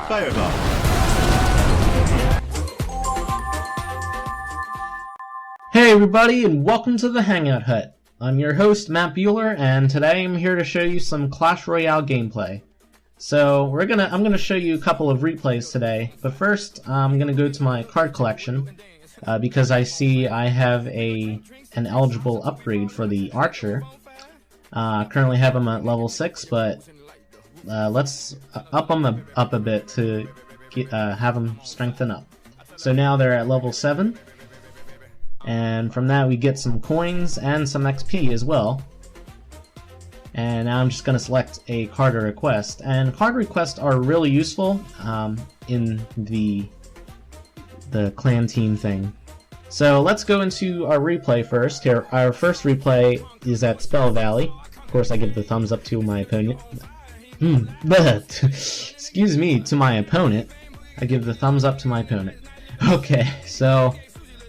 Fireball. Hey everybody, and welcome to the Hangout Hut. I'm your host, Matt Bueller, and today I'm here to show you some Clash Royale gameplay. So I'm gonna show you a couple of replays today, but first I'm gonna go to my card collection because I see I have an eligible upgrade for the Archer. Currently have him at level 6, but let's up him up a bit to have him strengthen up. So now they're at level 7. And from that we get some coins and some XP as well. And now I'm just going to select a card or request. And card requests are really useful in the clan team thing. So let's go into our replay first. Here, our first replay is at Spell Valley. Of course, I give the thumbs up to my opponent. But excuse me, to my opponent. I give the thumbs up to my opponent. Okay, so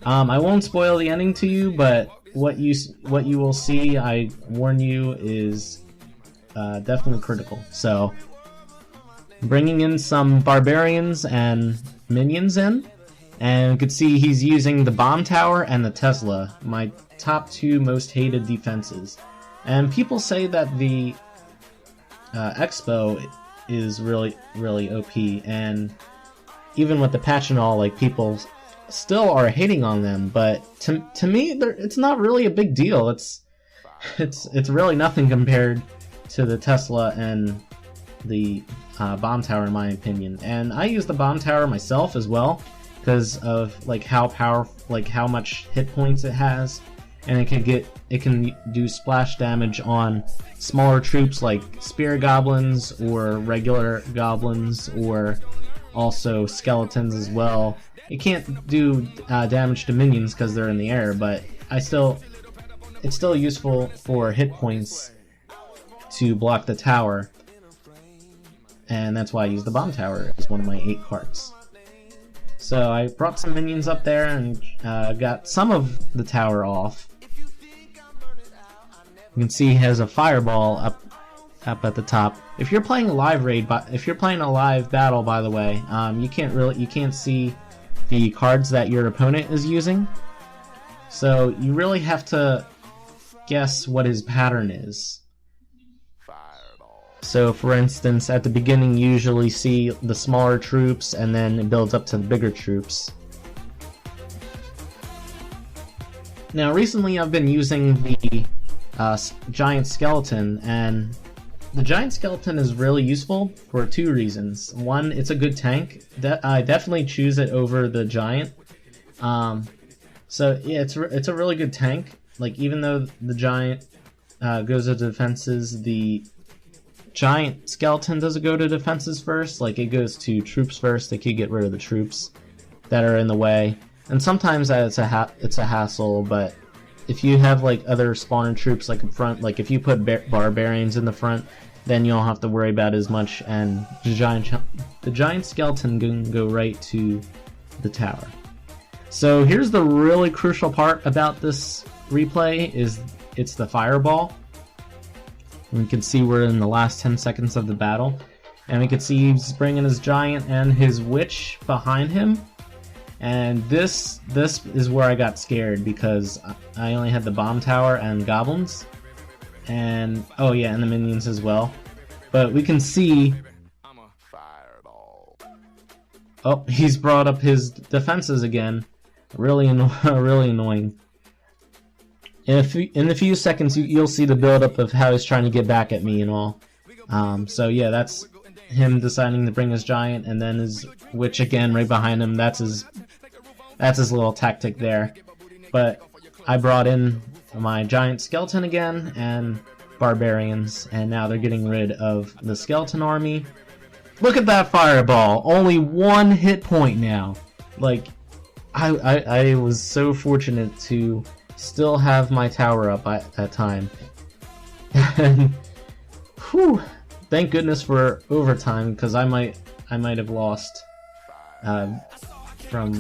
I won't spoil the ending to you, but what you will see, I warn you, is definitely critical. So, bringing in some barbarians and minions in, and you can see he's using the bomb tower and the Tesla, my top 2 most hated defenses. And people say that the Expo is really OP, and even with the patch and all, like, people still are hating on them, but to me, it's not really a big deal. It's really nothing compared to the Tesla and the bomb tower, in my opinion. And I use the bomb tower myself as well because of how much hit points it has, and it can do splash damage on smaller troops like spear goblins or regular goblins, or also skeletons as well. It can't do damage to minions because they're in the air, but it's still useful for hit points to block the tower, and that's why I use the bomb tower as one of my 8 cards. So I brought some minions up there and got some of the tower off. You can see he has a fireball up at the top. If you're playing a live raid, if you're playing a live battle, by the way, you can't see the cards that your opponent is using, so you really have to guess what his pattern is. So for instance, at the beginning you usually see the smaller troops, and then it builds up to the bigger troops. Now recently I've been using the giant skeleton, and the giant skeleton is really useful for 2 reasons. One, it's a good tank. I definitely choose it over the giant. So yeah, it's a really good tank. Like, even though the giant goes to defenses, the giant skeleton doesn't go to defenses first. Like, it goes to troops first. They could get rid of the troops that are in the way. And sometimes it's a hassle, but if you have like other spawner troops like in front, like if you put barbarians in the front, then you don't have to worry about as much, and the giant skeleton can go right to the tower. So here's the really crucial part about this replay, it's the fireball. And we can see we're in the last 10 seconds of the battle, and we can see he's bringing his giant and his witch behind him. And this is where I got scared, because I only had the bomb tower and goblins, and oh yeah, and the minions as well. But we can see, oh, he's brought up his defenses again. Really annoying. In a few seconds, you'll see the build-up of how he's trying to get back at me and all. So yeah, that's him deciding to bring his giant, and then his witch again right behind him. That's his little tactic there. But I brought in my giant skeleton again and barbarians, and now they're getting rid of the skeleton army. Look at that fireball! Only 1 hit point now. Like, I was so fortunate to still have my tower up at that time. And whew, thank goodness for overtime, because I might have lost from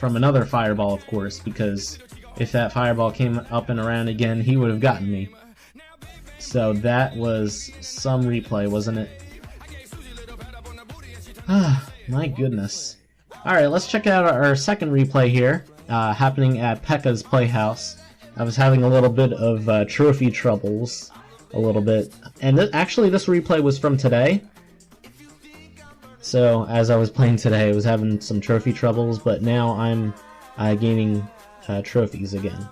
another fireball, of course, because if that fireball came up and around again, he would have gotten me. So that was some replay, wasn't it? Ah, my goodness. Alright, let's check out our second replay here, happening at Pekka's Playhouse. I was having a little bit of trophy troubles, a little bit. And actually this replay was from today. So, as I was playing today, I was having some trophy troubles, but now I'm gaining trophies again.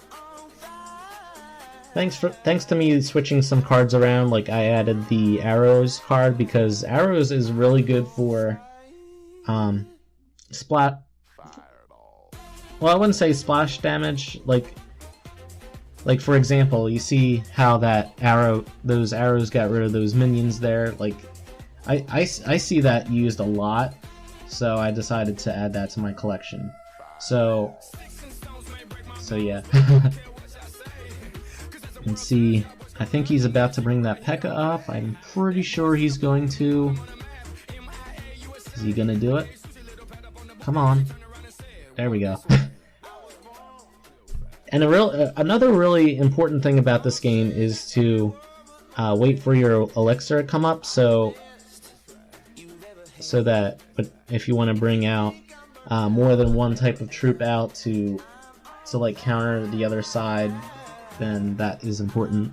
Thanks to me switching some cards around, like I added the arrows card, because arrows is really good for splat. Well, I wouldn't say splash damage. Like for example, you see how those arrows got rid of those minions there. Like I see that used a lot, so I decided to add that to my collection. So yeah. And see, I think he's about to bring that Pekka up. I'm pretty sure he's going to. Is he gonna do it? Come on. There we go. And another really important thing about this game is to wait for your elixir to come up, so that if you want to bring out more than one type of troop out to like counter the other side, then that is important.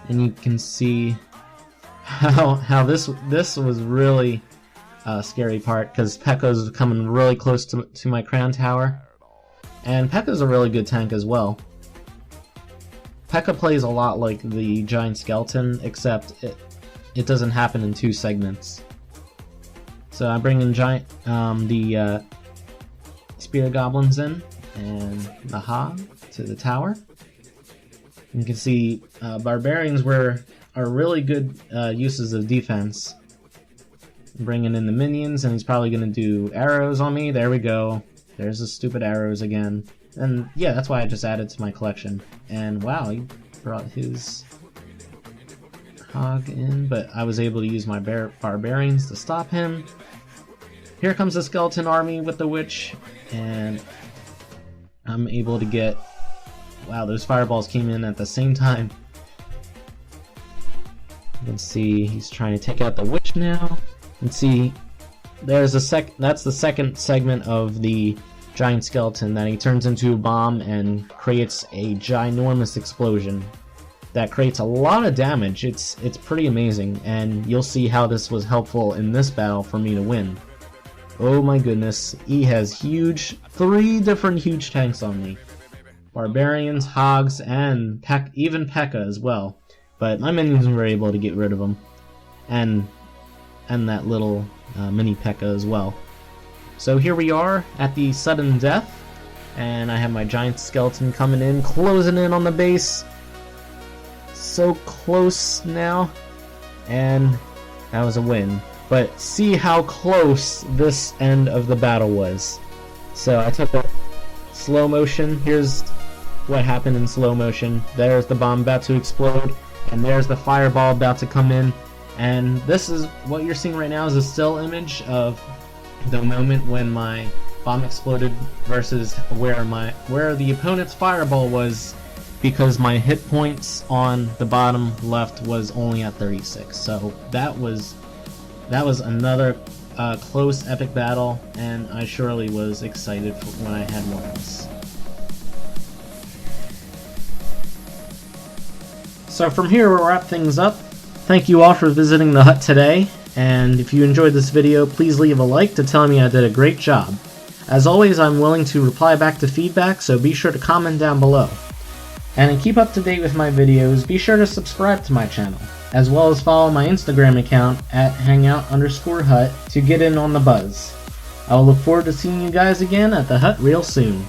And you can see how this was really a scary part, because Pekka's coming really close to my crown tower. And Pekka's a really good tank as well. Pekka plays a lot like the giant skeleton, except it doesn't happen in 2 segments. So I bring in the spear goblins in, and the hog to the tower. You can see barbarians are really good uses of defense. Bringing in the minions, and he's probably going to do arrows on me. There we go. There's the stupid arrows again. And yeah, that's why I just added to my collection. And wow, he brought his hog in, but I was able to use my barbarians to stop him. Here comes the skeleton army with the witch, and I'm able to get... Wow, those fireballs came in at the same time. You can see he's trying to take out the witch now. And see, there's that's the second segment of the giant skeleton, that he turns into a bomb and creates a ginormous explosion that creates a lot of damage. It's pretty amazing, and you'll see how this was helpful in this battle for me to win. Oh my goodness, he has 3 different huge tanks on me. Barbarians, hogs, and even Pekka as well. But my minions were able to get rid of them. And that little mini Pekka as well. So here we are at the sudden death, and I have my giant skeleton coming in, closing in on the base. So close now, and that was a win. But see how close this end of the battle was. So I took a slow motion. Here's what happened in slow motion. There's the bomb about to explode, and there's the fireball about to come in. And this is what you're seeing right now is a still image of the moment when my bomb exploded versus where the opponent's fireball was, because my hit points on the bottom left was only at 36. So that was another close epic battle, and I surely was excited when I had one of this. So from here we'll wrap things up. Thank you all for visiting the hut today, and if you enjoyed this video, please leave a like to tell me I did a great job. As always, I'm willing to reply back to feedback, so be sure to comment down below. And to keep up to date with my videos, be sure to subscribe to my channel, as well as follow my Instagram account at hangout_hut to get in on the buzz. I will look forward to seeing you guys again at the hut real soon.